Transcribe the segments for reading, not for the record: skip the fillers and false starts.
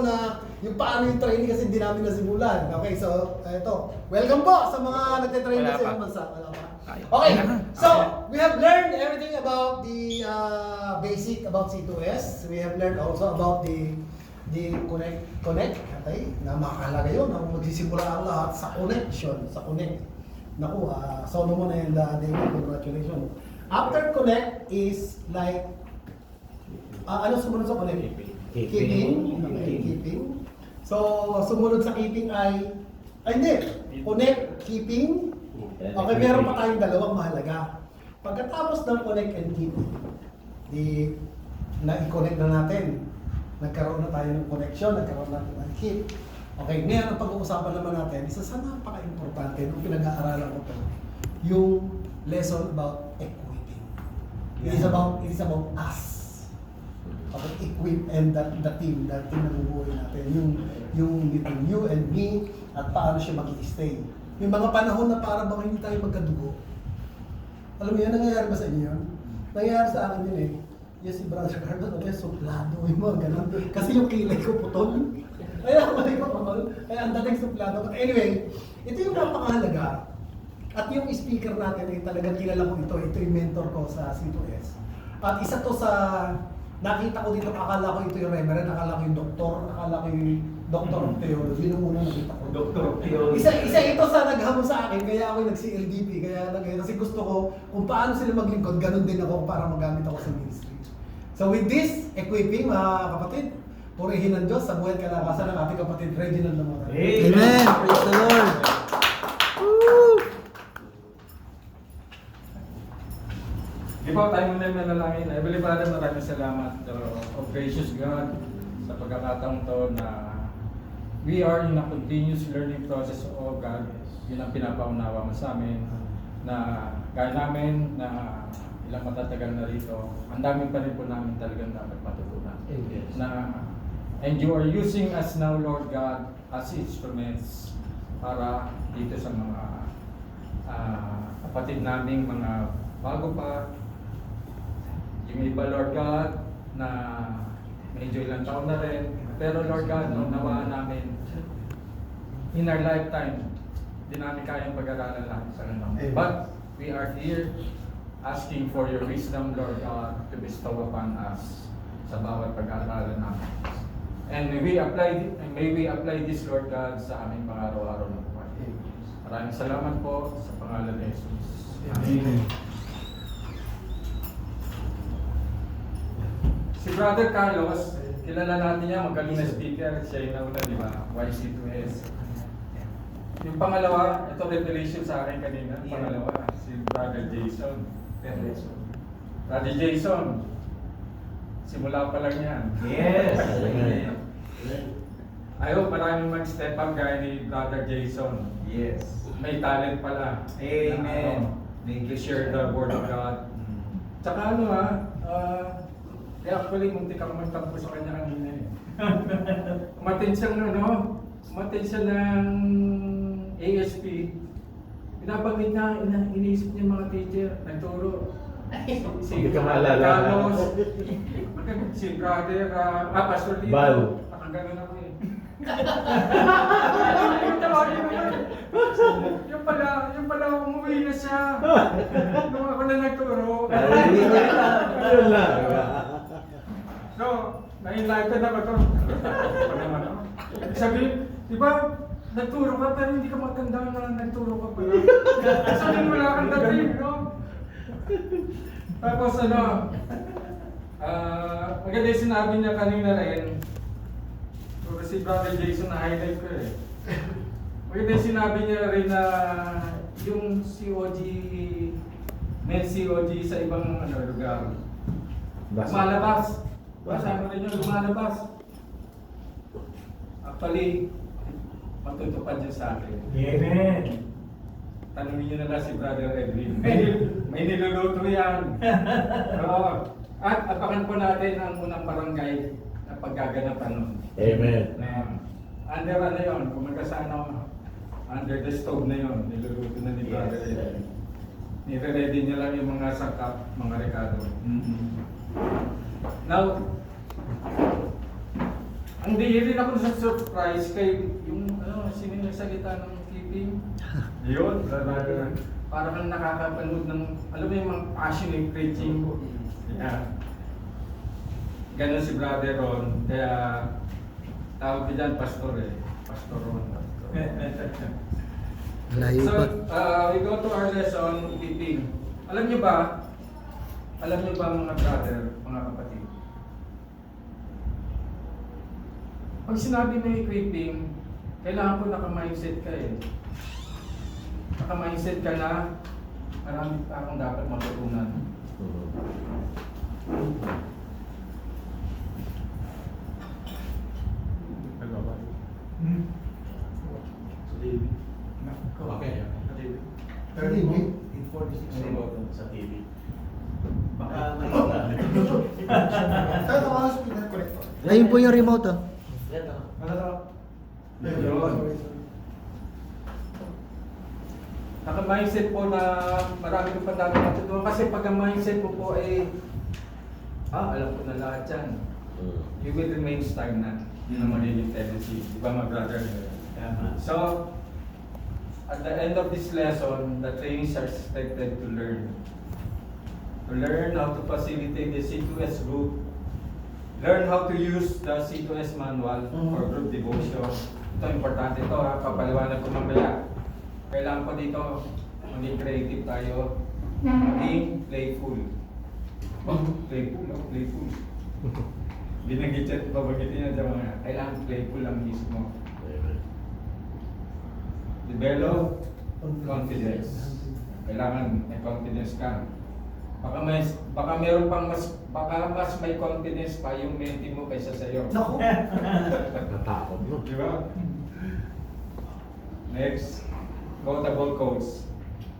na yung paano yung training kasi hindi namin nasimulan. Okay, so ito. Welcome po sa mga nagte-training sa ibang bansa. Wala pa. Okay, so we have learned everything about the basic about C2S. We have learned also about the connect, okay? Na makakalaga yun, na magsisimula ang lahat sa connection, sa connect. Naku, Solomon and David, congratulations. After connect is like, ano sumunod sa connect? Keeping. Okay, keeping. So, sumunod sa keeping ay hindi, connect, keeping. Okay, meron pa tayong dalawang mahalaga. Pagkatapos ng connect and keep, na-i-connect na natin. Nagkaroon na tayo ng connection, nagkaroon na ng keep. Okay, ngayon ang pag-uusapan naman natin, isa sa napaka-importante nung pinag-aaralan ko to, yung lesson about equipping. It is about us. Okay, equip and the team na bubuhay natin. Yung between you and me at paano siya mag-i-stay. Yung mga panahon na para bang hindi tayo magkadugo. Alam mo yan, nangyayari ba sa inyo yun? Nangyayari sa akin yun eh. Yes, si Brother Carlos, okay, suplado yung mga ganun. Kasi yung kilay ko putol. Kaya ako ko putol. Kaya ang dating suplado. But anyway, ito yung napakahalaga. At yung speaker natin ay talagang kilala ko ito. Ito yung mentor ko sa C2S. At isa to sa nakita ko dito, akala ko ito yung reverend, akala ko yung doktor, akala ko yung doctor of theology. Yun ang una nakita ko. Doctor of theology. Isa ito sa naghamon sa akin, kaya ako nag-CLDP. Kasi gusto ko kung paano sila maglingkod, ganun din ako para magamit ako sa ministry. So with this equipping, mga kapatid, purihin ng Diyos sa buhay at kalakasan ng ating kapatid Reginald Lamoran. Amen! Praise the Lord! Woo! Di ba tayo muna yung manalangin? Heavenly Father, maraming salamat, oh gracious God, sa pagkakataong to na we are in a continuous learning process, oh God. Yun ang pinapaunawa mo sa amin, na kaya namin na ilang matatagal na rito, ang dami pa rin po namin talagang dapat matutunan. And you are using us now, Lord God, as instruments para dito sa mga kapatid naming mga bago pa. Yung iba, Lord God, na medyo ilang taon na rin. Pero Lord God, nawaan namin in our lifetime, di namin kayang pag-aralan lahat sa kanila. But we are here asking for your wisdom, Lord God, to bestow upon us sa bawat pag-aaralan namin. And may we apply this, Lord God, sa aming pang-araw-araw na buhay. Maraming salamat po sa pangalan ni Jesus. Amen. Si Brother Carlos, kilala natin niya, magaling na speaker, siya yung nauna, di ba? YC2S. Yung pangalawa, ito revelation sa akin kanina, pangalawa, si Brother Jason. Brother Jason, simula pa lang yan. Yes! I hope maraming mag-step up gaya ni Brother Jason. Yes! May talent pala. Amen! To share the word of God. Tsaka actually, muntik ako magtampo sa kanya kanina eh. Umatin siya ng ASP. Pinapagit niya, iniisip niya mga teacher, nagturo. Hindi ka maalala. Carlos, si Brother, Pastor Lito. Bal. Nakaganon ako eh. Yung pala umuwi na siya. Nung ako na nagturo. Ayun lang. So, na-enlighten ako ito. Sabi, di ba, nagturo ka pero hindi ka matanda na nagturo ka pala. Sabi mo wala kang dating, no? Tapos maganda yung sinabi niya kanina rin. Pero si Brother Jason na-highlight ko eh. Maganda yung sinabi niya rin na yung COG, men COG sa ibang lugar. Lumalabas. Basta mo rin yung lumalabas. Actually, matutupad niya sa akin. Amen! Tanungin niyo na lang si Brother Edwin. May niluluto yan. At apakan po natin ang unang barangay na paggaganapan nun. Amen! Under yun, kung magkasano, under the stove na yun, niluluto na ni Brother Edwin. Nire-ready niya lang yung mga sangkap, mga rekado. Now, Ang di rin ako sa surprise kay yung sino yung nagsalita ng keeping. Yun, brother. Para kang nakakapanood ng, alam mo yung mga passionate preaching. Yeah. Ganon si Brother Ron. Kaya tawag ko dyan, Pastor eh. Pastor Ron. Layo So, pa. we go to our lesson, keeping. Alam niyo ba mga brother, mga kapatid? Pag sinabi na equipping, kailangan po naka-mindset ka eh. Naka-mindset ka na marami pa akong dapat matutunan. Okay. Sa TV? 846 sa TV. Baka may Kaya tawa sa speaker connector. Ayun po yung remote oh. Naka-mindset po na marami ko pa dapat matutunan. Kasi pag ang mindset mo po ay, alam ko na lahat yan. You will remain stagnant. Yun ang magiging tendency. Di ba mga brother? So, at the end of this lesson, the trainees are expected to learn. To learn how to facilitate the C2S group. Learn how to use the C2S manual for group devotion. Ito, importante ito ha, papaliwanag ko mamaya. Kailangan pa dito, maging creative tayo, maging playful. Playful. Binagit babagitin yan sa mga, kailangan playful lang mismo. Develop confidence. Kailangan may confidence ka. Baka meron pang mas may confidence pa yung mentee mo kaysa sa iyo. Naku! Natakot mo. Di ba? Next, quotable quotes.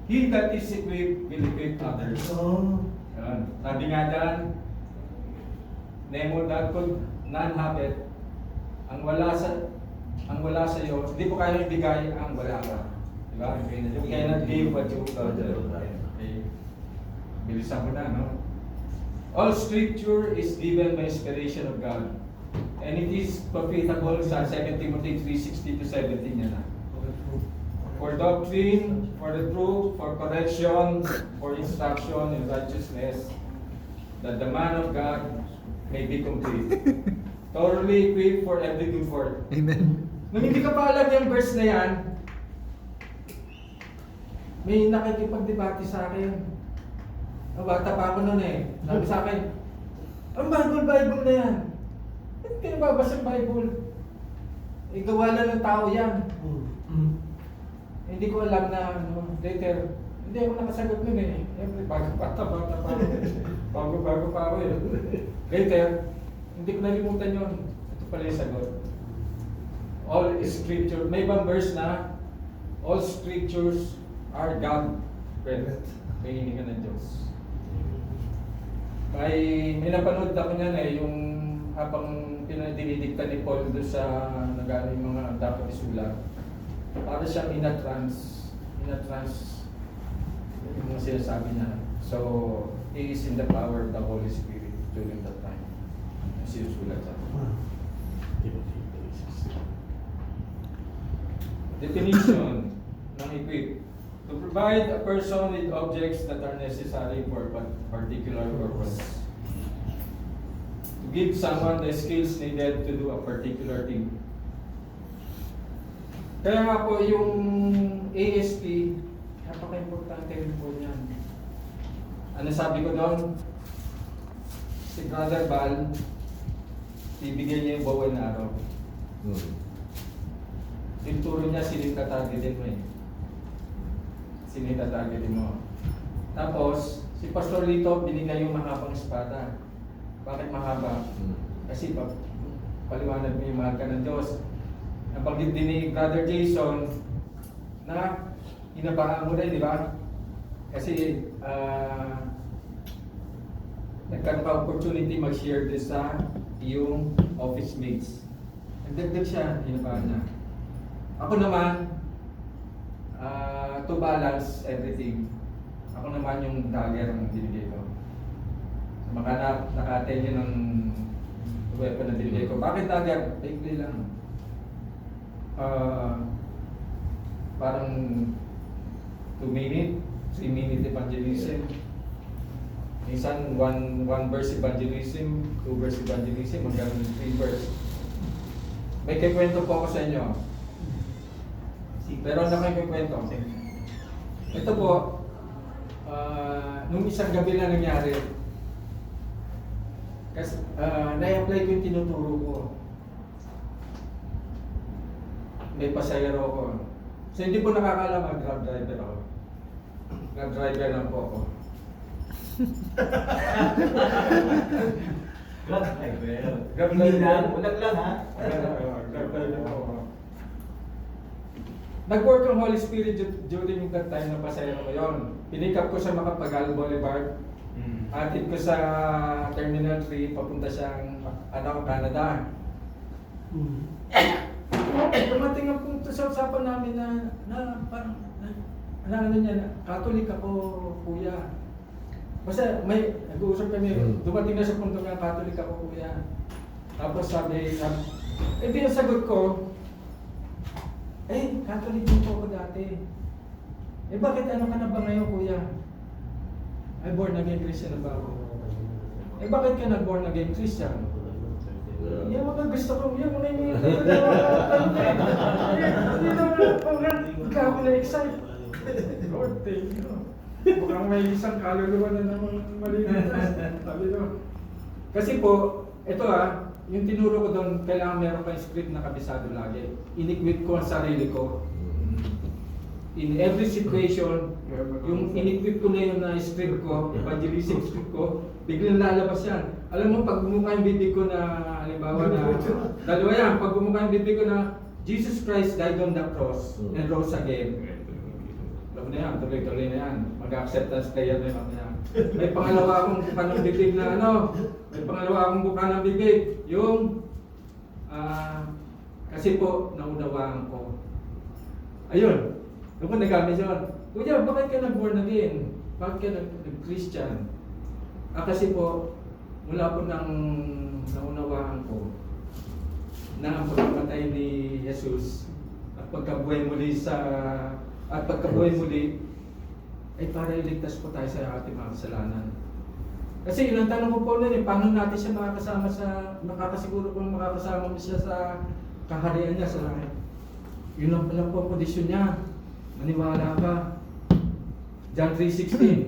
He that is equipped will equip others. Oh. Yan. Sabi nga dyan, Nemo that could none have it. Ang wala sa iyo, hindi mo kaya ibigay ang wala ka. Di ba? You cannot give what you got. Okay. Bilisan mo na, no? All scripture is given by inspiration of God. And it is profitable sa 2 Timothy 3:16 to 17 yan na. For doctrine, for the truth, for correction, for instruction in righteousness, that the man of God may be complete. Thoroughly equipped for every good work. Amen. Nung hindi ka pa alam yung verse na yan, may nakikipag-debate sa akin. Bata pa ako noon eh. Sabi sa akin, ang Bible na yan. Ba't pinababasa ang Bible? Gawa lang ng tao yan. Hindi ko alam na later, hindi ako nakasagot nun eh. Bata pa ako. Bago pa ako eh. Later, hindi ko nalimutan yun. Ito pala yung sagot. All scripture, may ibang verse na, all scriptures are God-breathed. May hininga ng Diyos. May napanood ako niyan eh, yung habang dinidikta ni Paul doon sa nagano yung mga dapat isulat. Para siyang in a trance yung mga sinasabi niya. So, he is in the power of the Holy Spirit during that time. Sinusulat siya. Definition ng equip. To provide a person with objects that are necessary for a particular purpose. To give someone the skills needed to do a particular thing. Kaya nga po yung ASP, napaka-importante rin po niyan. Ano sabi ko doon? Si Brother Val, bibigyan niya yung bawal na araw. Yung turo niya, sinita-targetin mo eh. Sinita-targetin mo. Tapos, si Pastor Lito, binigay yung mahabang espada. Bakit mahaba? Kasi paliwanag mo yung mahal ka ng Diyos. Nabanggit din ni Brother Jason na inabahan mo rin, di ba? Kasi nagkaroon ka opportunity mag-share din sa iyong office mates. Nagdagdag siya, inabahan niya. Ako naman, to balance everything, ako naman yung dagger ang binigay ko. Naka-attend yun ng weapon na binigay ko. Bakit agad? Paikli lang. Parang 2 minute, 3 minute evangelism. Minsan 1 verse evangelism, 2 verse evangelism, hanggang 3 verse. May kikwento po ako sa inyo. Pero ano kayo kikwento? Ito po, nung isang gabi na nangyari, kasi na-apply ko yung tinuturo ko. May pasayero ko. So hindi po nakakala mag-grab driver ako. Grab driver lang po ako. Grab driver. Grab Hindi driver. lang, walang lang ha. Grab driver po ako. Nag-work ang Holy Spirit during that time na pasayero ko yun. Pinick up ko sa Makapagal Boulevard. Atid ko sa Terminal 3, papunta siyang Canada. Dumating ang punto sa usapan namin ano niya, Catholic ako, kuya. Basta may nag-uusap kami, dumating na sa punto na Catholic ako, kuya. Tapos sabi, di ang sagot ko, Catholic din po ako dati. Bakit ano ka na ba ngayon, kuya? Ay, born again Christian na ba ako? Bakit ka nag-born again Christian? Yung mga gusto ko, yung mga hindi naman ako na-excite. Lord, thank you. Mukhang may isang kaluluwa na naman malinis. Sabi ko. Kasi po, ito yung tinuro ko doon, kailangan meron kang script na kabisado lagi. In-equip ko ang sarili ko. In every situation, yung in-equip ko na yun na script ko, evangelistic script ko, biglang lalabas yan. Alam mo, pag bumuka yung bibig ko na, halimbawa na, dalawa yan, pag bumuka yung bibig ko na, Jesus Christ died on the cross and rose again. Alam mo na yan, tuloy-tuloy na yan. Mag-acceptance prayer na yan. May pangalawa akong buka ng bibig na may pangalawa akong buka ng bibig. Yung, kasi po, naunawaan ko. Ayun. Doon ko nagamit yun. Kuya, bakit ka nag-born again? Bakit ka nag-Christian? Kasi po, mula po nang naunawaan ko na ang pagkamatay ni Jesus at pagkabuhay muli ay para iligtas po tayo sa ating mga kasalanan. Kasi yun ang tanong ko po nun paano natin siya makakasiguro kung makakasama mo siya sa kaharian niya sa langit. Yun lang pala po ang kondisyon niya. Maniwala ka. John 3:16.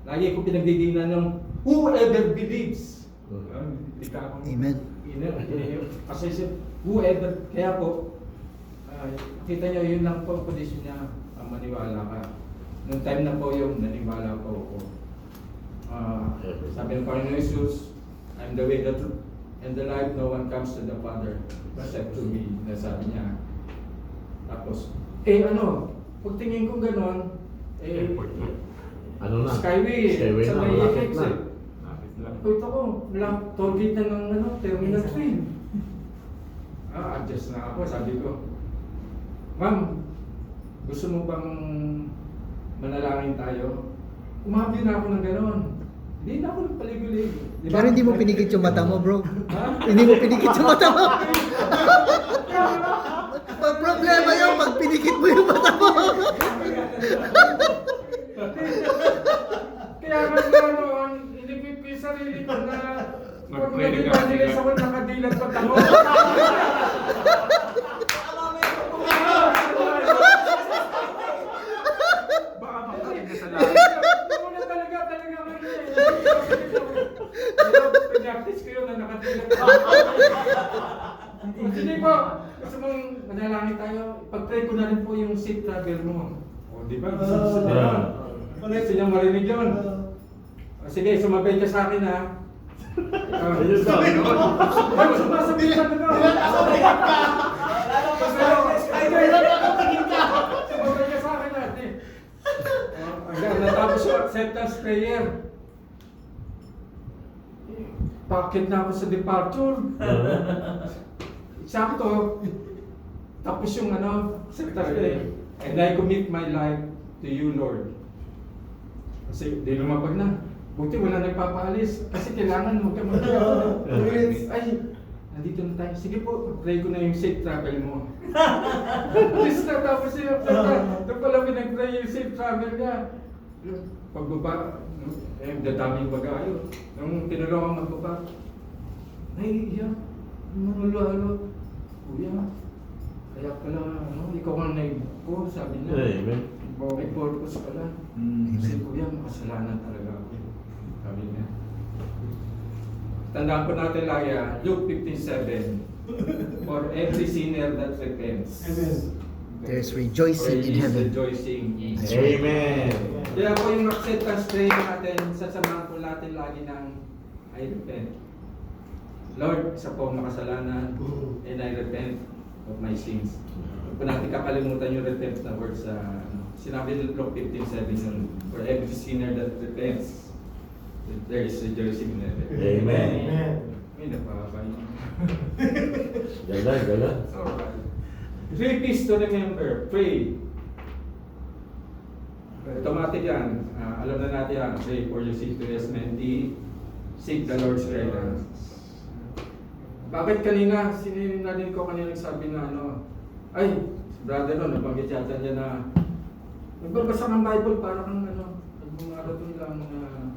Lagi ko pinagdidinan ng whoever believes. Amen. Kasi whoever, kaya po, kita nyo, yun lang po ang kondisyon niya, maniwala ka. Noong time na po yung naniwala po ako. Sabi ng Panginoon Jesus, I'm the way, the truth, and the life, no one comes to the Father except through me. Nasabi niya. Tapos, pagtingin ko gano'n, ano na? Skyway na, sa may malapit FX na. Ito ko, toll gate na ng Terminal 3. Adjust na ako, sabi ko. Ma'am, gusto mo bang manalangin tayo? Umabi na ako ng gano'n. Hindi na ako nagpaligoy. Pero hindi mo pinikit yung mata mo, bro. Ha? Hindi mo pinikit yung mata mo. Pag problema yun, pag pinikit mo yung mata mo. Kaya nga gano'n, inipit ko yung sarili ko na pag nag-evangelist ako nakadilat pa ako. Baka makakin na sa lahat. Muna talaga Pag-practice ko yun na nakadilat pa. Hindi po, gusto mong manalangin tayo, pag-pray ko na rin po yung safe travel mo. O, di ba? Gusto niya marinig yun. Sige, sumabay ka sa akin ha. Ayun ba? Sumasabi ka na no. Sumabay ka sa akin ate. Hanggang natapos yung acceptance prayer. Pakit na ako sa departure. Sakto. Tapos yung acceptance prayer. And I commit my life to you, Lord. Kasi di lumapag na. Buti wala nagpapaalis kasi kailangan mo ka Ay, nandito na tayo. Sige po, pray ko na yung safe travel mo. Please na, tapos siya, ito pala pinag-pray yung safe travel niya. Pagbaba, dadaming bagayo. Nung tinulungan magbaba, naiiyak, manulo-halo. Kuya, kaya pala, ikaw ang nag-ko, sabi niya. Amen. May purpose pala. Kasi kuya, makasalanan talaga ako. Sabi niya. Tandaan po natin lagi, Luke 15:7. For every sinner that repents. Amen. There's rejoicing in heaven. Rejoicing in That's heaven. right. Amen. Kaya po yung acceptance prayer natin, sasamahan po natin lagi ng I repent. Lord, isa po ang makasalanan and I repent of my sins. Huwag po natin kakalimutan yung repent na word sa sinabi ng Luke 15:7 yun. For every sinner that repents, there is rejoicing in heaven. Amen. May napakabay. Gala, gala. Alright. 3 P's to remember. Pray. Automatic yan. Alam na natin yan. Pray for your situation. Seek the Lord's guidance. Bakit kanina, sininanin ko kanina nagsabi na ay, si brother nabanggit yata niya na nagbabasa ng Bible para kang nagmumaraton lang na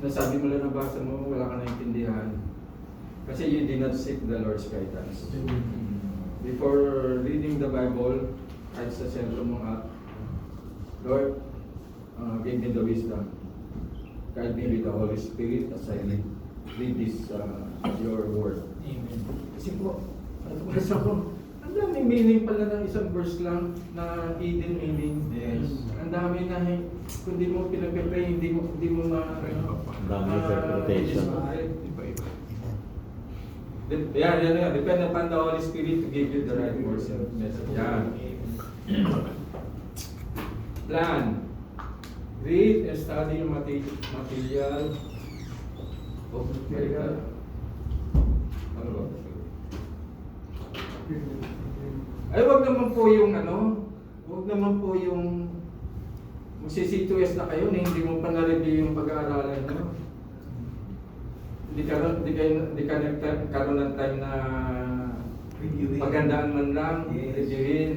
nasabi mo lang nabasa mo, wala ka naintindihan. Kasi you did not seek the Lord's guidance. Before reading the Bible, kahit sa sentro mong Lord, give me the wisdom. Guide me with the Holy Spirit as I read this, your word. Amen. Kasi po, nasa ko, ang daming meaning pala ng isang verse lang na hidden meaning. Yes. Ang dami na, kung di mo pinag-pray, hindi mo Dami interpretation. Yan. Depend upon the Holy Spirit to give you the right words and message. Yan. Plan. Read and study yung material. Ano ba? Ay, wag naman po yung wag naman po yung magsisitues na kayo na hindi mo pa na-review yung pag-aaralan nyo. Hindi ka nagkaroon ng time na Reviewing. pagandaan man lang, Yes. reviewin.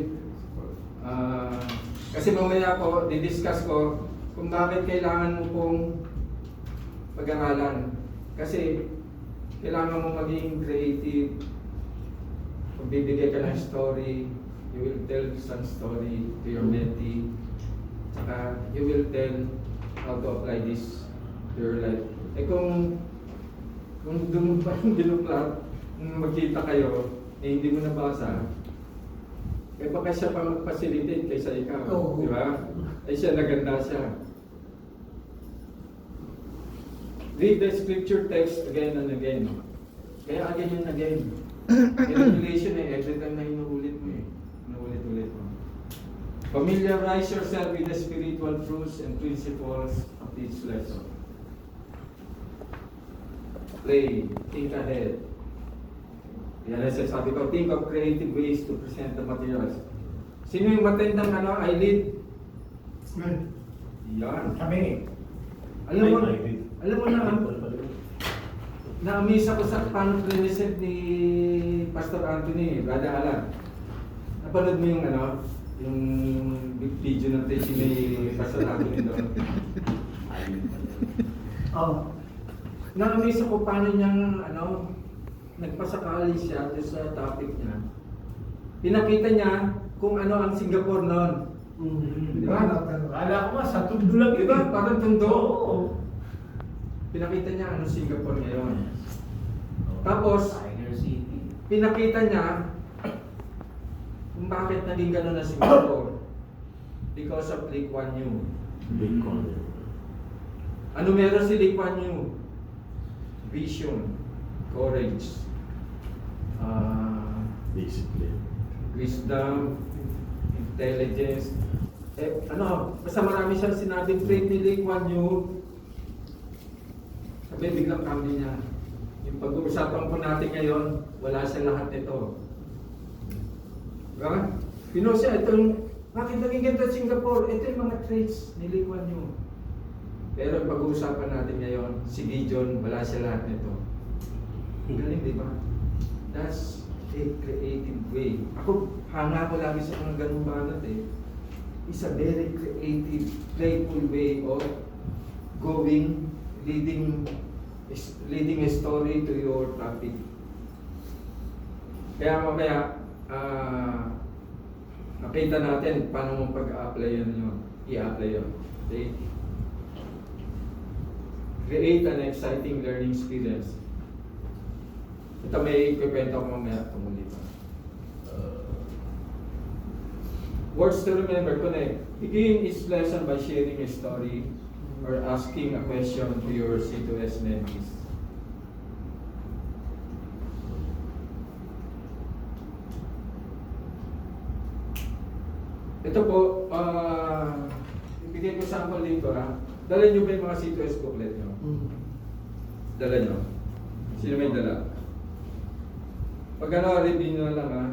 Kasi mamaya po, didiscuss ko kung bakit kailangan mo pong pag-aralan. Kasi kailangan mo maging creative. Kung bibigay ka ng story, you will tell some story to your mentee. Saka you will tell how to apply this to your life. Kung doon pa yung dinuklat, nung magkita kayo, hindi mo nabasa, baka siya pa mag-facilitate kaysa ikaw. Oo. Di ba? Siya naganda siya. Read the scripture text again and again. Kaya again and again. Revelation every time na inuulit mo Inuulit-ulit mo. Familiarize yourself with the spiritual truths and principles of this lesson. Pray, think ahead. Yan ang sabi ko, think of creative ways to present the materials. Sino yung matendang eyelid? Yan. Kami. Alam mo na-amaze ako sa paano present ni Pastor Anthony, Brother Alan. Napanood mo yung yung video ng teaching ni Pastor Anthony doon? Na-amaze ako paano niyang nagpasakali siya sa topic niya. Pinakita niya kung ano ang Singapore noon. Di ba? Akala ko nga, sa tundo lang Di yun. ba? Parang tundo. Oo. Pinakita niya ano Singapore ngayon. Tapos, Tiger City. pinakita niya kung bakit naging gano'n na Singapore. Because of Lee Kuan Yew. Big corner. Ano meron si Lee Kuan Yew? Vision, courage, Discipline. wisdom, intelligence. Basta marami siyang sinabing trait ni Lee Kuan Yew. Sabi, biglang kami niya. Yung pag-uusapan po natin ngayon, wala sa lahat nito. Diba? Pino siya, bakit naging ganda Singapore? Ito yung mga traits ni Lee Kuan Yew. Pero pag-uusapan natin ngayon, si Gideon, wala siya lahat nito. Galing, di ba? That's a creative way. Ako, hanga ko lagi sa mga ganung banat eh. It's a very creative, playful way of leading a story to your topic. Kaya mamaya, makita natin paano mo pag-apply yun, i-apply yun. Okay? Create an exciting learning experience. Ito may ikikwento ko mamaya tungkol dito. Words to remember, connect. Begin each lesson by sharing a story or asking a question to your C2S mentees. Ito po, ibigay ko sample dito ha. Dala nyo ba yung mga C2S booklet nyo? Dala nyo? Sino may dala? Pag ano, review nyo na lang ha.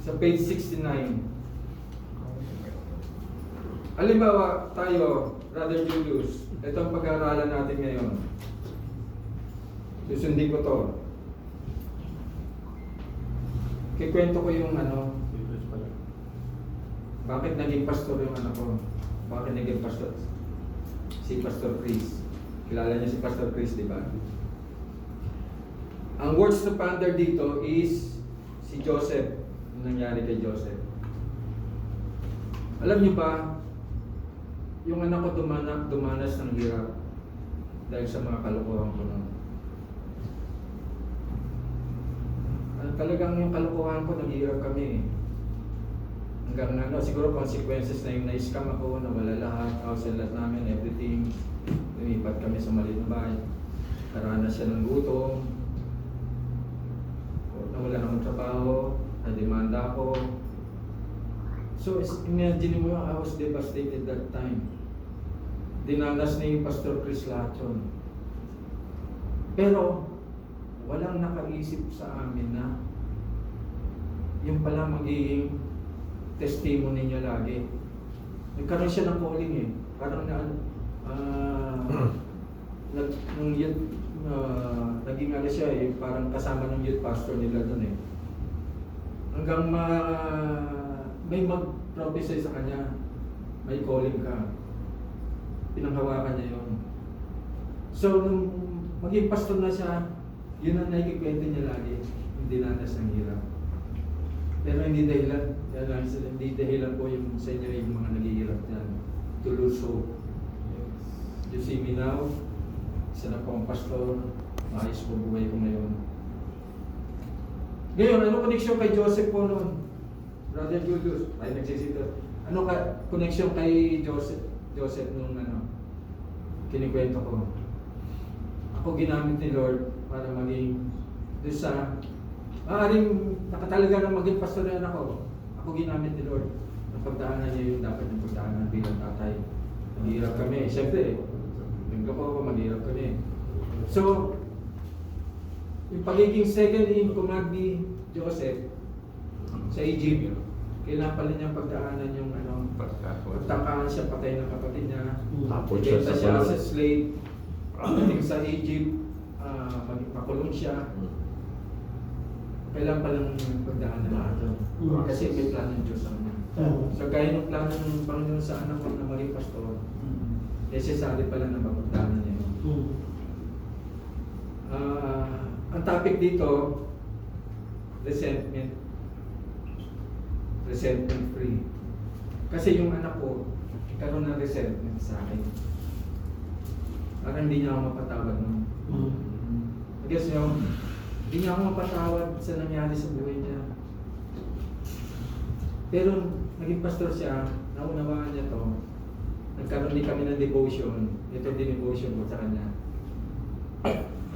Sa page 69. Halimbawa tayo, Brother Julius, ito ang pag-aaralan natin ngayon. Susundin ko to. Kikwento ko yung ano, bakit naging pastor yung anak ko? Bakit naging pastor? Si Pastor Chris. Kilala niyo si Pastor Chris, di ba? Ang words to ponder dito is si Joseph. Yung nangyari kay Joseph. Alam niyo ba, yung anak ko dumanas ng hirap dahil sa mga kalokohan ko noon. Talagang yung kalokohan ko, naghihirap kami eh. Hanggang ano, siguro consequences na yung na-scam ako, nawala lahat, house and lot namin, everything. Lumipat kami sa maliit na bahay. Naranas siya ng gutom. Nawala akong trabaho, na-demanda ako. So imagine mo, I was devastated that time. Dinanas ni Pastor Chris lahat yun. Pero walang nakaisip sa amin na yung pala magiging testimony niya lagi. Nagkaroon siya ng calling eh. Parang naging ano siya eh, parang kasama ng youth pastor nila doon eh. Hanggang may mag-prophesy sa kanya, may calling ka. Pinanghawakan niya yun. So, nung maging pastor na siya, yun ang nakikikwento niya lagi. Hindi nanas ng hirap. Pero hindi dahilan. Hindi dahilan po yung sa inyo yung mga naghihirap dyan. To lose hope. You see me now, isa na po ang pastor, maayos po buhay ko ngayon. Ngayon, ano connection kay Joseph po noon? Brother Julius, ay nagsisito. Ano ka connection kay Joseph nung ano? Kinikwento ko. Ako ginamit ni Lord para maging doon sa maaaring nakatalaga na maging pastor na ako. Ako ginamit ni Lord. Ang pagdaanan niya yung dapat yung pagdaanan bilang tatay. Maghihirap kami. Siyempre, nagloko ako, maghihirap kami. So, yung pagiging second in command ni Joseph sa Egypt, kailangan pala niyang pagdaanan yung ano, pagtangkaan siya, patay ng kapatid niya. Tapos siya Ibenta sa siya kulong. sa slave. Pagdating sa Egypt, makulong siya. Kailan palang pagdaan na lahat yun. Kasi may plano ng Diyos sa kanya. So gaya ng plano ng Panginoon sa anak ko na maging pastor, necessary pala na mapagdaanan niya yun. Ang topic dito, resentment free. Kasi yung anak ko, nagkaroon ng resentment sa akin. Parang hindi niya ako mapatawad nun. I guess nyo, hindi niya ako mapatawad sa nangyari sa buhay niya. Pero naging pastor siya, naunawaan niya to. Nagkaroon din kami ng devotion. Ito din devotion ko sa kanya.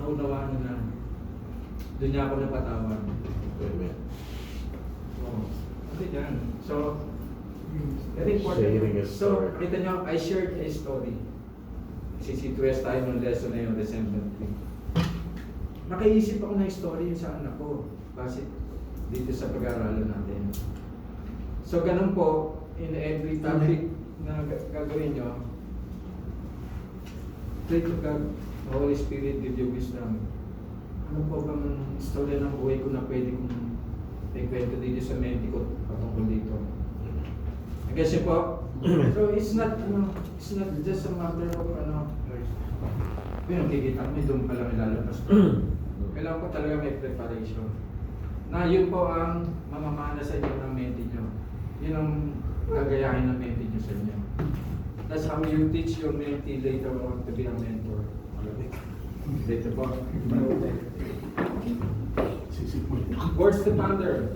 Naunawaan niya na. Doon niya ako napatawad. Oh. Okay yan. So, very Sharing a important. story. So, kita niyo, I shared a story. Sisitues tayo ng lesson na yung resentment free. Nakaisip ako ng story sa anak ko base dito sa pag-aaralan natin. So ganun po, in every topic na gagawin nyo, Pray to God, the Holy Spirit give you wisdom. Ano po bang istorya ng buhay ko na pwede kong ikwento dito sa mente ko patungkol dito? Kasi po, so it's not just a matter of kikita mo, doon pa lang ilalabas ko. Kailangan ko talaga may preparation. Na yun po ang mamamana sa inyo ng mente nyo. Yun ang gagayahin ng mente nyo sa inyo. That's how you teach your mente later on to be a mentor. Dito po. Words to ponder.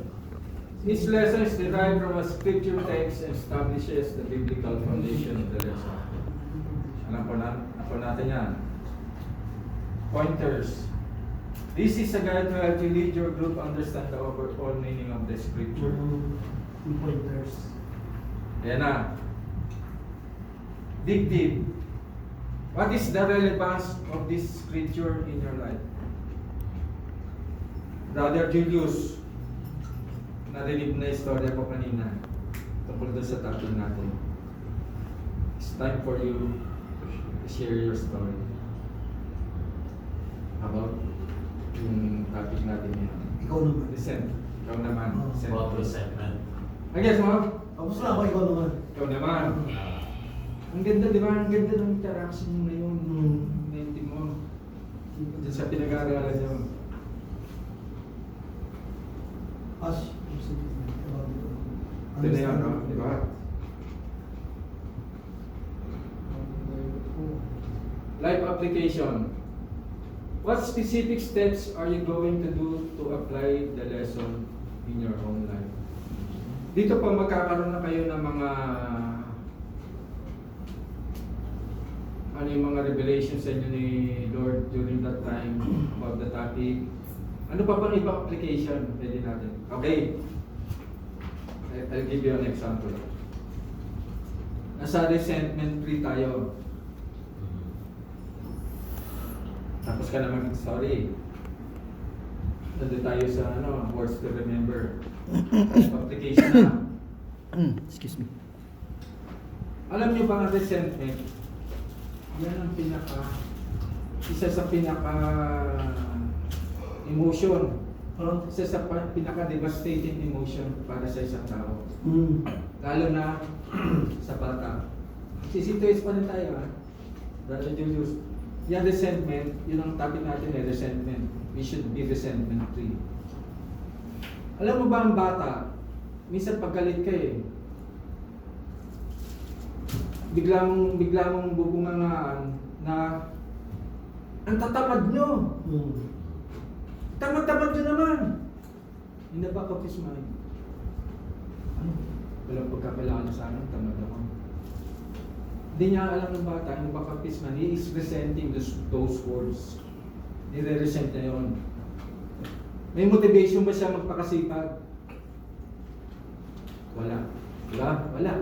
Each lesson is derived from a scripture text and establishes the biblical foundation of the lesson. Alam po natin yan. Pointers. This is a guide to help you lead your group understand the overall meaning of the scripture. Yung pointers. Ayan na. Dig deep. What is the relevance of this scripture in your life? Brother Julius, narinig na istorya ko kanina tungkol doon sa topic natin. It's time for you to share your story about yung topic natin yan. Ikaw naman. Listen, ikaw naman. Listen. About resentment. I guess mo? Tapos na ako, ikaw naman. Ikaw naman. Ang ganda, di ba? Ang ganda ng interaction mo ngayon. Mente mo. Diyan sa pinag-aaralan nyo. As, Ito na yan, no? Di ba? Life application. What specific steps are you going to do to apply the lesson in your own life? Dito pa magkakaroon na kayo ng mga yung mga revelations sa inyo ni Lord during that time about the topic. Ano pa bang ibang application pwede natin? Okay. I'll give you an example. Nasa resentment free tayo. Tapos ka naman, sorry. Nandun tayo sa words to remember. Application na. Excuse me. Alam niyo ba ang resentment? Yan ang isa sa emotion. Isa sa pinaka-devastating emotion para sa isang tao. Lalo na sa bata. Sisituate pa rin tayo, ha? Brother Julius. Yung resentment, yun ang topic natin resentment. We should be resentment free. Alam mo ba ang bata, minsan paggalit ka bigla mong bubungangaan na ang tatamad nyo. Tamad-tamad nyo naman. In the back of his mind. Walang pagkakilala sa akin, tamad ako. Hindi niya alam ng bata, in the back of his mind, he is resenting those words. Nire-resent niya yun. May motivation ba siya magpakasipag? Wala. Wala.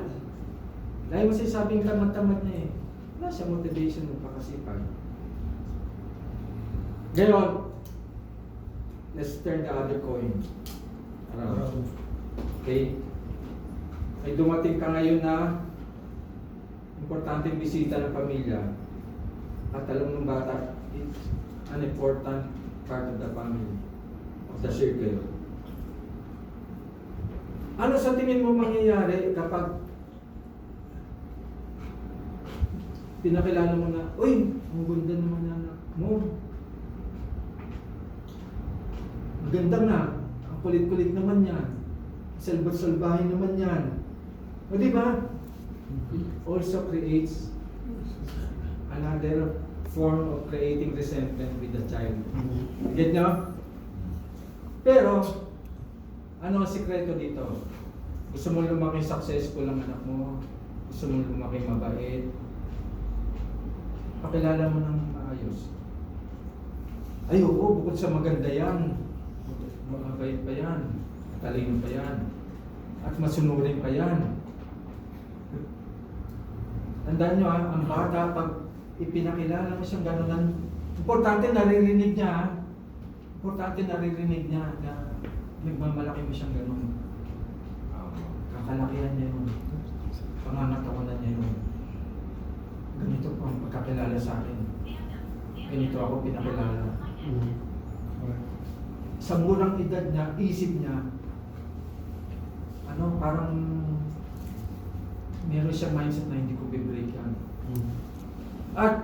Dahil mo sinasabing tamad-tamad niya wala siya motivation magpakasipag. Ngayon, let's turn the other coin around. Okay? May dumating ka ngayon na importanteng bisita ng pamilya at alam ng bata, it's an important part of the family, of the circle. Ano sa tingin mo mangyayari kapag pinakilala mo na, uy, ang ganda naman na anak mo. Maganda na, ang kulit-kulit naman yan. Salbat-salbahin naman yan. O diba? It also creates another form of creating resentment with the child. Get nyo? Pero, ano ang sikreto dito? Gusto mo lumaki successful ang anak mo? Gusto mo lumaki mabait? Pakilala mo ng maayos. Ay, oo, bukod sa maganda yan, mabait pa yan, talino pa yan, at masunurin pa yan. Tandaan nyo ang bata pag ipinakilala mo siyang gano'n, importante naririnig niya, na nagmamalaki mo siyang gano'n. Kakalakihan niya yun, pangangatawanan niya yun. Ganito po ang pagkakilala sa akin. ganito ako pinakilala. Mm. Sa murang edad niya, isip niya, parang meron siya mindset na hindi ko bibreak yan. Mm. At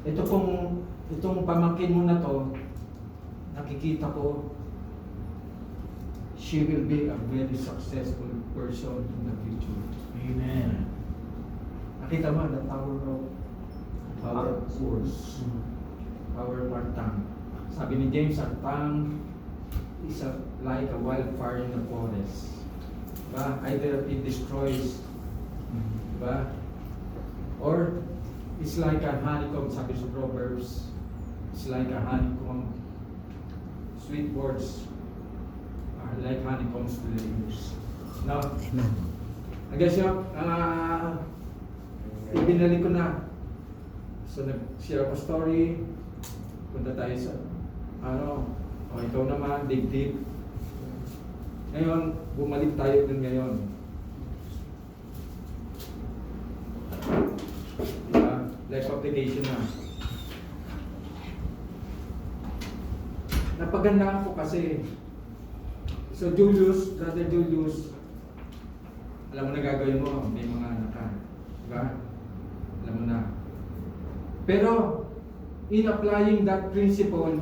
itong pamangkin mo na to, nakikita ko, she will be a very successful person in the future. Amen. Nakita mo, the power of our words, Mm. power of our tongue. Sabi ni James, our tongue is like a wildfire in the forest. Diba? Either it destroys, diba? Or it's like a honeycomb, sabi sa Proverbs. It's like a honeycomb. Sweet words are like honeycombs to the ears. Now, Amen. I guess yun, ibinalik ko na. So, nag-share ako story. Punta tayo sa, ikaw naman, dig deep. Ngayon, bumalik tayo dun ngayon. Life application na. Napagandaan ko kasi. So Julius, Brother Julius, alam mo na gagawin mo, may mga anak ka. Diba? Alam mo na. Pero, in applying that principle,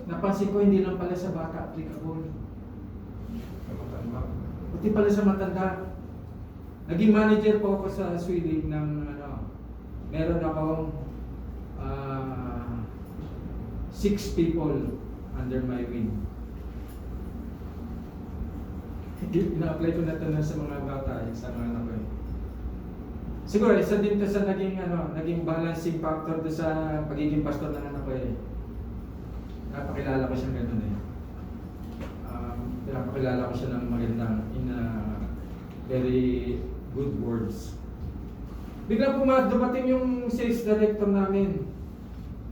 napansin ko hindi lang pala sa bata applicable. Pati pala sa matanda. Naging manager po ako sa Sweden ng meron akong 6 people under my wing. Ina-apply ko na ito sa mga bata, sa mga anak ko. Siguro, isa din ito sa naging balancing factor ito sa pagiging pastor ng anak ko eh. Napakilala ko siyang gano'n eh. Pinapakilala ko siya ng magandang in very good words. Biglang dumating yung sales director namin.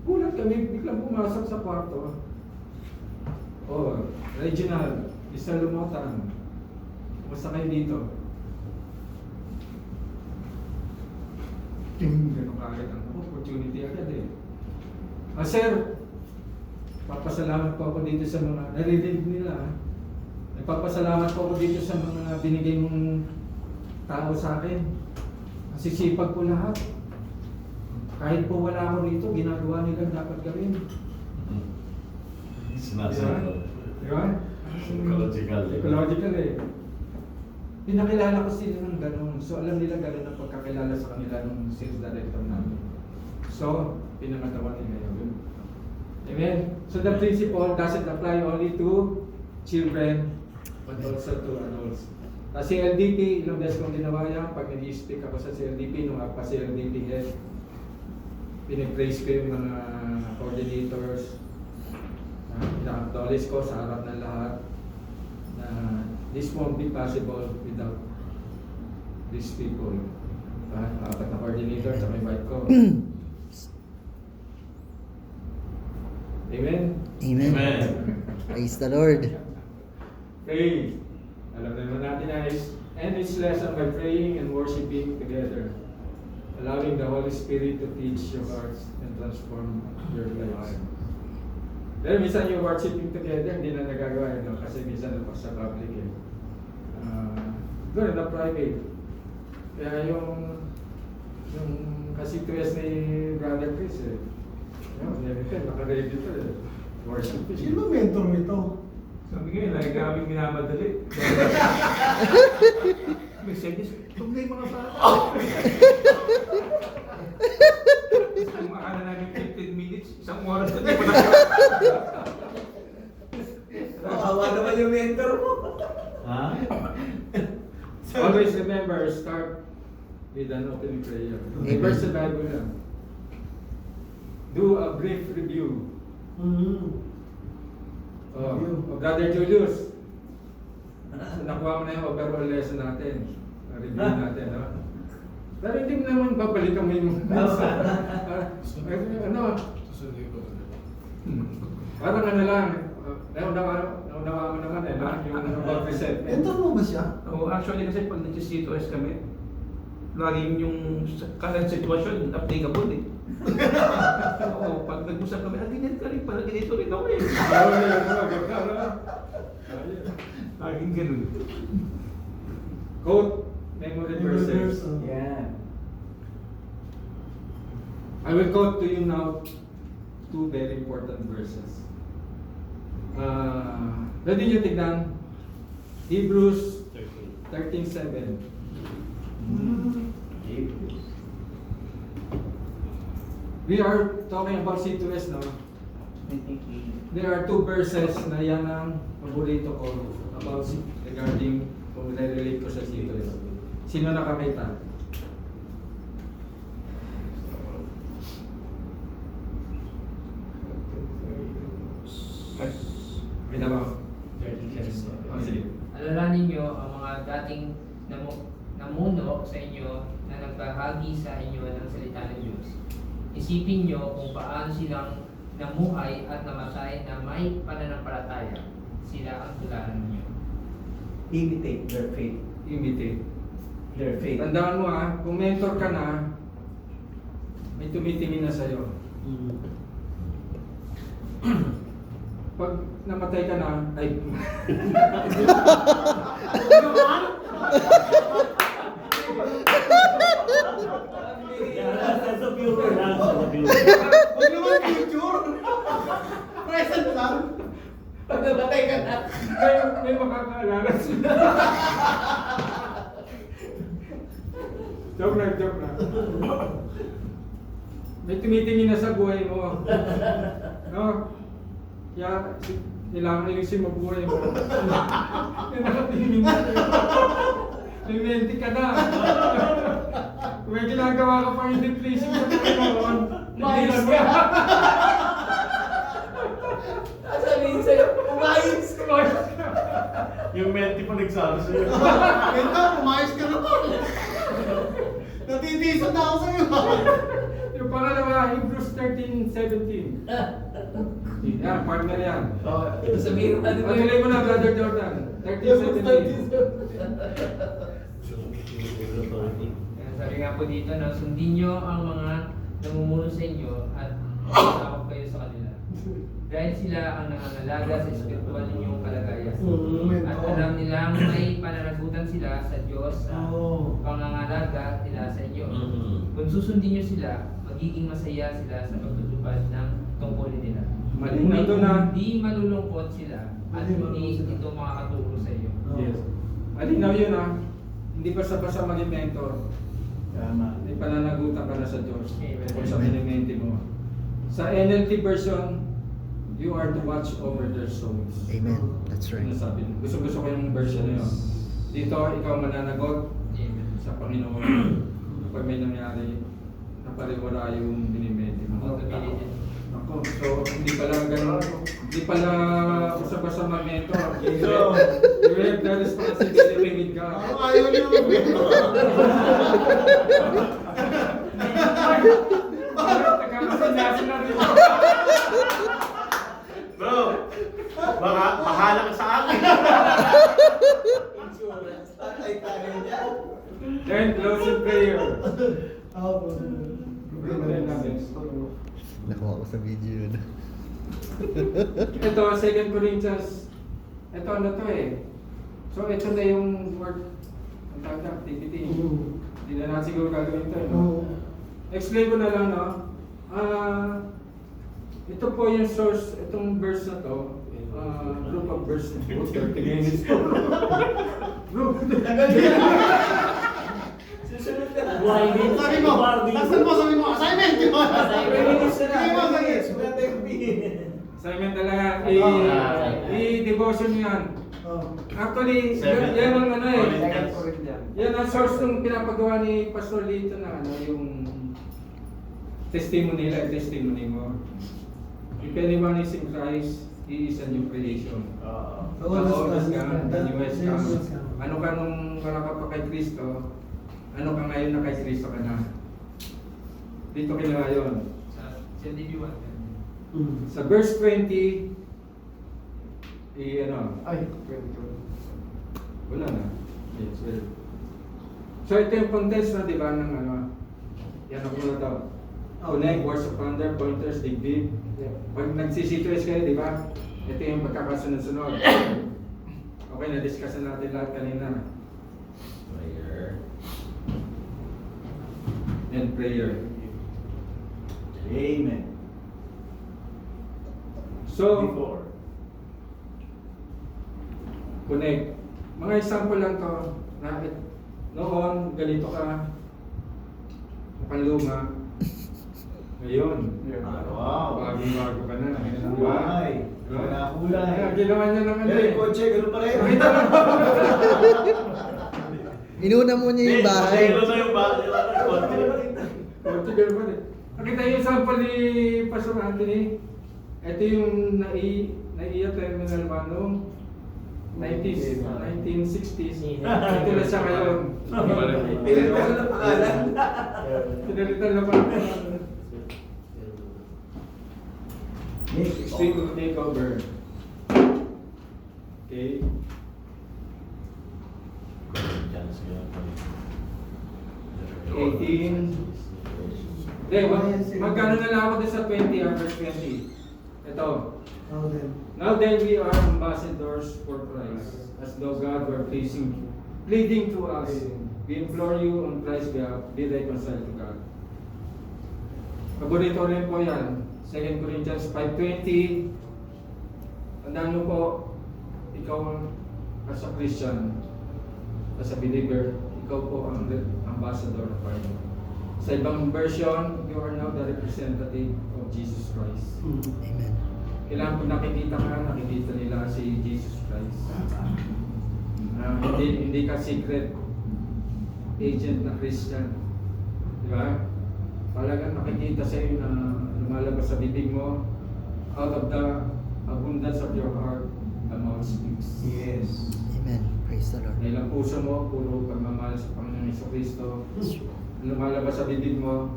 Gulat kami, biglang pumasok sa kwarto. Oh, Reginald, isa Lumotan. Kumusta kayo dito? Ganun kahit ang opportunity agad eh. Sir, papasalamat po ako dito sa mga naririnig nila. Nagpapasalamat po ako dito sa mga binigay mong tao sa akin. Masisipag po lahat. Kahit po wala ako rito, ginagawa nila dapat gawin. Sinasabi. Di ba? Psychological. Psychological eh. Pinakilala ko sila ng gano'n. So alam nila gano'n ang pagkakilala sa kanila ng sales director namin. So, pinangatawa nila yun. Amen? So the principle doesn't apply only to children, but also to adults. Sa CLDP, ilang beses kong ginawa yan. Pag nag-i-speak ako sa CLDP, nung pa CLDP head, pinipraise ko yung mga coordinators. Ina-acknowledge ko sa harap ng lahat na this won't be possible without these people. Apat na coordinator sa may bike ko. Amen? Amen. Amen. Praise the Lord. Pray. Alam naman natin na end each lesson by praying and worshiping together, allowing the Holy Spirit to teach your hearts and transform your lives. Pero minsan yung worshiping together, hindi na nagagawa yun, kasi minsan sa public eh. Doon na private. Kaya yung kasi twist ni Brother Chris eh. Naka-ready ito eh. Worshiping. Sino mentor mo ito? Sabi ko yun, lagi kami minamadali. Messages, tumay mga bata. Ang akala namin 15 minutes, isang oras na di pa Awa naman yung mentor mo. Ha? Always remember, start with an opening prayer. Amen. Verse sa Bible lang. Do a brief review. Brother Julius, nakuha mo na yung overall lesson natin. Review natin, no? Pero hindi mo naman babalikan mo yung parang lang, naunawa mo naman eh, no? Yung about resentment. Mentor mo ba siya? Oo, actually kasi pag nag-C2S kami, laging yung current sitwasyon applicable eh. Oo, pag nag-usap kami, ganyan ka rin, parang ganito rin ako eh. Laging ganun. Quote, memory verses. Yan. I will quote to you now two very important verses. Pwede nyo tignan? Hebrews 13:7. We are talking about C2S now. There are two verses na yan ang paborito ko about regarding kung nare-relate ko sa C2S. Sino nakakita? Binaba. Oh, sige. Alalahanin niyo ang mga dating namuno sa inyo na nagbahagi sa inyo ng salita ng Diyos. Isipin niyo kung paano silang namuhay at namatay na may pananampalataya. Sila ang tularan niyo. Imitate their faith. Imitate. Their faith. Tandaan mo kung mentor ka na, may tumitingin na sa'yo. Pag namatay ka na, ay... Sa viewer lang, sa viewer. Huwag naman future! Present lang! Pag namatay ka na, may makakaalala sila. Joke lang. May tumitingin na sa buhay mo. No? Kaya, kailangan ayusin mo buhay mo. May nakatingin na sa'yo. May menti ka na. Kung may ginagawa ka pang hindi pleasing sa Panginoon, Mayos tigilan mo. ka. sabihin sa'yo, umayos ka. Yung menti pa nagsabi sa'yo. Ganda, umayos ka naman! Natitisan na ako sa'yo! Yung pangalawa, Hebrews 13:17. Yan, partner yan. Sabihin mo ano ba Patuloy mo na, Brother Jordan. 13:17. Sabi nga po dito na sundin nyo ang mga namumuno sa inyo at masakop kayo sa kanila. Dahil sila ang nangangalaga sa espiritual ninyong kalagayan. At alam nilang may pananagutan sila sa Diyos sa pangangalaga nila sa inyo. Kung susundin nyo sila, magiging masaya sila sa pagtutupad ng tungkulin nila. Malinaw doon na. Hindi malulungkot sila at hindi ito makakatulong sa iyo. Yes. Malinaw yun Hindi basta-basta maging mentor. Tama. May pananagutan ka na sa Diyos. Amen. Kung sa minimenti mo. Sa NLT version, you are to watch over their souls. Amen. That's right. Ano sabi? Gusto ko yung version na yun. Dito, ikaw mananagot Amen. sa Panginoon kapag may nangyari na pariwara yung minimenti mo. Accountability. Ako, so hindi pala ganun. Hindi pala basta-basta mag-mentor. You have the responsibility with God. Ayaw niyo Bro, baka bahala ka sa akin. Insurance. Tatay tayo dyan. Then close in prayer. Nakuha ko sa video yun. Ito, 2 Corinthians. Ito ano to So ito na yung word. Ang tawag na, activity. Hindi na natin siguro gagawin ito. Explain ko na lang, ito po yung source, itong verse na to. Group of verse na po. 30 minutes po. Group. Susunod ka na. Sabi mo, sabi mo, assignment! Di ba? Assignment talaga. I-devotion yan. Actually, Seven. yan ang ano Corinthians. Yan ang source ng pinapagawa ni Pastor Lito na yung testimony nila, testimony mo. If anyone is in Christ, he is a new creation. Always ka, the newest comes. Ano ka nung wala ka pa kay Kristo, ano ka ngayon na kay Kristo ka na. Dito kinawa yun. Sa DB1. Sa verse 20, wala na. Yes, well. So ito yung contents na, di ba, ng ano, yan ako muna to. Connect, words of wonder, pointers, dig. Pag nagsisituate kayo, di ba, ito yung pagkakasunod-sunod. Okay, na-discuss na natin lahat kanina. Prayer. And prayer. Amen. So, Before. connect. Mga example lang to, na noon, ganito ka, mukhang luma. Ngayon, Wow. bago ka na. Di ba? Kulay. Kulay. Kaya ginawa niya ng ano Pero eh. yung kotse, ganun pa rin. Inuna mo niya yung bahay. Pero na yung bahay. Kotse, ganun pa rin. Nakita yung sample ni Pastor Anthony. Ito yung naiya Terminal 1 noong 1960s. Ito na siya ngayon. Pinalitan na pangalan. Pinalitan na pangalan. Street of takeover. Okay. Magkano na lang ako din sa 20 verse 20. Ito. Now then we are ambassadors for Christ, as though God were pleading to us. We implore you on Christ's behalf, be reconciled to God. Paborito rin po yan. 2 Corinthians 5:20. Tandaan nyo po, ikaw as a Christian, as a believer, ikaw po ang ambassador of Christ. Sa ibang version, you are now the representative of Jesus Christ. Amen. Kailangan kung nakikita nila si Jesus Christ. Hindi ka secret agent na Christian. Di ba? Talagang nakikita sa iyo na lumalabas sa bibig mo, out of the abundance of your heart, the mouth speaks. Yes. Amen. Praise the Lord. Dahil ang puso mo, puro pagmamahal sa Panginoon Jesucristo. Lumalabas sa bibig mo,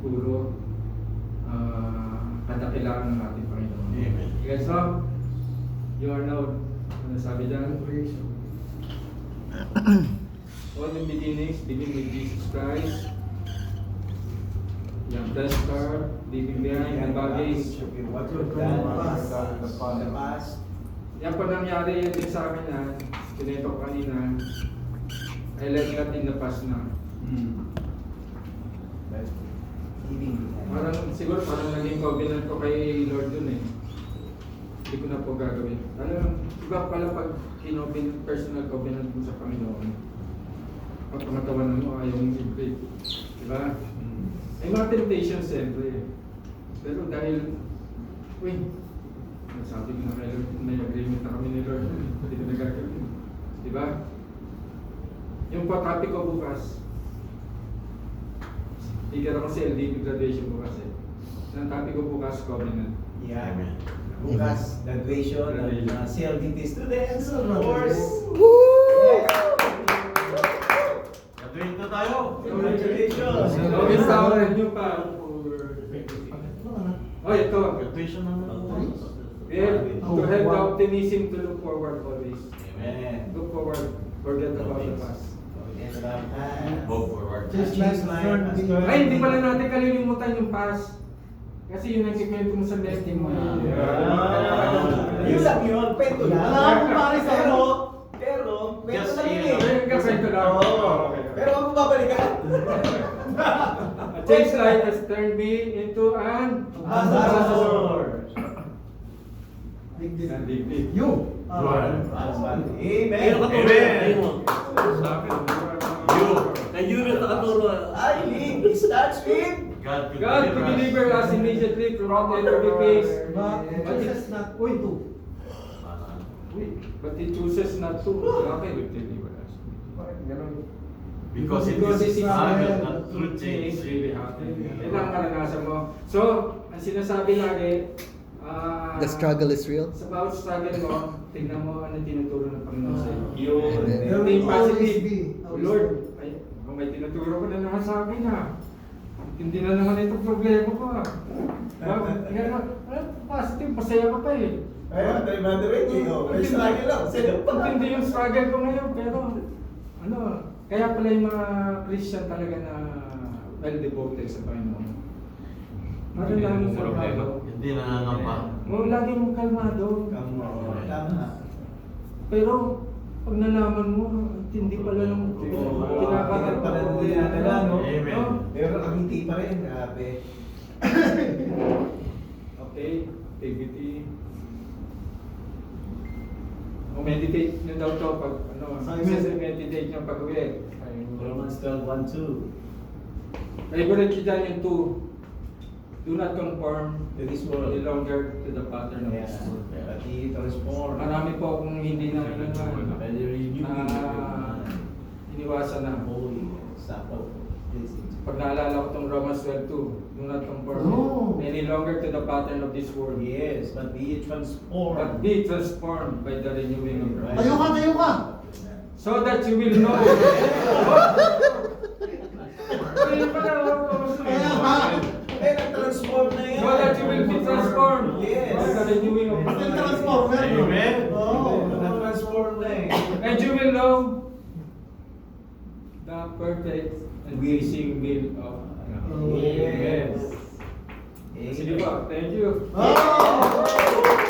puro kadakilaan ng ating Panginoon. Amen. Yes, so, you are now, ano sabi dyan? All the beginnings begin with Jesus Christ. Yung blessed car, leaving behind the baggage. What you've done, The the past. Yan po nangyari din sa amin na, kinito ko kanina, I left that in the past na. Siguro parang naging covenant ko kay Lord dun eh. Hindi ko na po gagawin. Iba pala pag personal covenant mo sa Panginoon. Pag pangatawanan mo, ayaw mong i-break. Diba? May mga temptations siyempre. Pero dahil, sabi ko na kay Lord, may agreement na kami ni Lord. Hindi ko na gagawin. Diba? Yung topic ko bukas, bigyan ako sa LDB graduation bukas eh. Ang topic ko bukas, covenant. Yeah. Amen. Bukas, graduation ng CLDT students, of course. Graduate na tayo. Congratulations. Always tawag nyo pa. Oh, ito. Graduation na We have to have the optimism to look forward always. Amen. Look forward. Forget about the past. Move forward. Just like Ay, hindi pala natin kalilimutan yung past. Kasi yun ang kikwento mo sa nesting mo. Yun lang yun, kwento lang. Wala akong pare sa ano. Pero, kwento Just lang yun yun. eh. Ayun ka, kwento lang. Oo. Pero huwag mo babalikan. A changed life has turned me into an Ambassador. Big deal. Big deal. You. Amen. Amen. Kayo na nakaturo. I mean, it starts with God God to deliver us immediately from whatever we face. But it chooses not to. But He chooses not to. Okay, we deliver us. Bakit ganun? Because it is His not true change. really happen. Yan ang karanasan mo. So, ang sinasabi lagi, The struggle is real. sa bawat struggle mo, tingnan mo ano tinuturo ng Panginoon sa iyo. Yun. There Hindi will always positive. be. Lord, ay, may tinuturo ko na naman sa akin ha. Hindi na naman itong problema ko ha. Positive, masaya ka pa eh. Ayun, Brother Reggie, may struggle lang. Hindi yung struggle ko ngayon, pero ano, Kaya pala yung mga Christian talaga na well devoted sa Panginoon. Parang Hindi lagi na problema. kalmado. Hindi nangangamba. Lagi mong kalmado. Tama. Pero pag nalaman mo, hindi pala ng Kinakarap pa rin nila, no? Amen. No? Pero nakangiti pa rin, grabe. Okay, activity. O meditate nyo daw to pag ano, meditate nyo pag uwi. Romans 12:1-2. Favorite ko dyan yung 2. Do not conform To this any world. longer to the pattern of Yeah. this world. But he transformed. Marami po akong hindi na ilan By the renewing of your mind. iniwasan na. Holy supple. Pag naalala ko itong Romans 12:2, do not conform Oh. any longer to the pattern of this world. Yes, but be ye transformed. But be transformed by the renewing of your mind. Tayo ka! So that you will know. Ayun pala, Kaya nga. Eh, nag-transform na yan. So that you will be transformed Yes. by the renewing of your Pati mind. transformer, no? Amen. Oo. Nag-transform na eh. And you will know the perfect and pleasing will of God. Yes. Sige po, thank you. Oh!